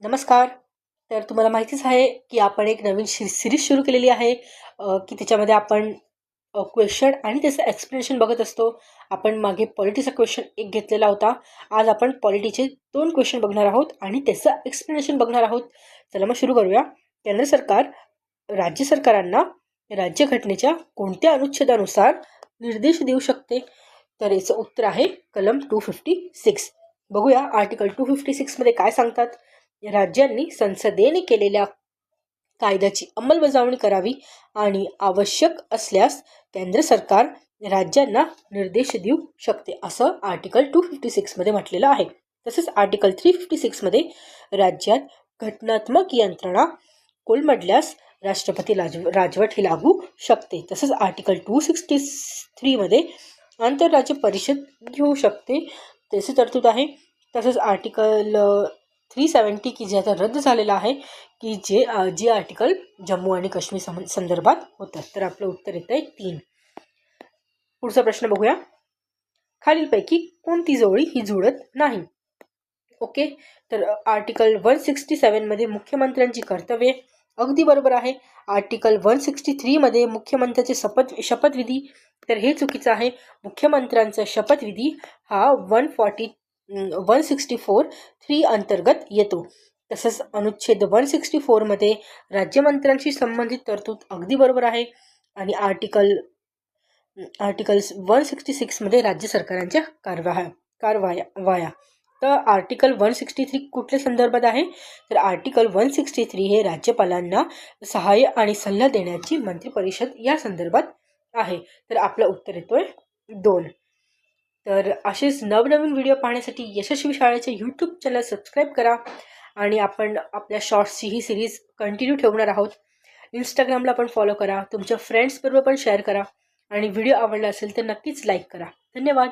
नमस्कार. तर तुम्हाला माहितीच आहे की आपण एक नवीन सीरीज सुरू केलेली आहे की त्याच्यामध्ये आपण क्वेश्चन आणि त्याचं एक्सप्लेनेशन बघत असतो. आपण मागे पॉलिटीचा क्वेश्चन एक घेतलेला होता. आज आपण पॉलिटीचे 2 क्वेश्चन बघणार आहोत आणि त्याचं एक्सप्लेनेशन बघणार आहोत. चला मग सुरू करूया. केंद्र सरकार राज्य सरकारांना राज्यघटनेच्या कोणत्या अनुच्छेदानुसार निर्देश देऊ शकते? तर याचं उत्तर आहे कलम 256. बघूया आर्टिकल 256 मध्ये काय सांगतात. राज्यांनी संसदेने केलेल्या कायद्याची अंमलबजावणी करावी आणि आवश्यक असल्यास केंद्र सरकार राज्यांना निर्देश देऊ शकते असं आर्टिकल 256 मध्ये म्हटलेलं आहे. तसेच आर्टिकल 356 मध्ये राज्यात घटनात्मक यंत्रणा कोलमडल्यास राष्ट्रपती राजवट ही लागू शकते. तसेच आर्टिकल 263 मध्ये आंतरराज्य परिषद घेऊ शकते त्याची तरतूद आहे. तसेच आर्टिकल 370 की जे आता रद्द झालेलं आहे की जे आर्टिकल जम्मू आणि काश्मीर संदर्भात होतं. तर आपलं उत्तर येत आहे 3. पुढचा प्रश्न बघूया. खालीलपैकी कोणती जोडी ही जुळत नाही? ओके, तर आर्टिकल 167 मध्ये मुख्यमंत्र्यांची कर्तव्ये अगदी बरोबर आहे. आर्टिकल 163 मध्ये मुख्यमंत्र्याचे शपथविधी, तर हे चुकीचं आहे. मुख्यमंत्र्यांचा शपथविधी हा 164(3) अंतर्गत येतो. तसंच अनुच्छेद 164 मध्ये राज्यमंत्र्यांशी संबंधित तरतूद अगदी बरोबर आहे. आणि आर्टिकल 166 मध्ये राज्य सरकारांच्या कारवाया. तर आर्टिकल 163 कुठल्या संदर्भात आहे? तर आर्टिकल 163 हे राज्यपालांना सहाय्य आणि सल्ला देण्याची मंत्रिपरिषद या संदर्भात आहे. तर आपलं उत्तर येतोय 2. तर असेच नवनवीन व्हिडिओ पाहण्यासाठी यशस्वी शाळेचे यूट्यूब चॅनल सबस्क्राईब करा. आणि आपण आपल्या शॉर्ट्सची ही सिरीज कंटिन्यू ठेवणार आहोत. इंस्टाग्रामला पण फॉलो करा, तुमच्या फ्रेंड्सबरोबर पण शेअर करा आणि व्हिडिओ आवडला असेल तर नक्कीच लाईक करा. धन्यवाद.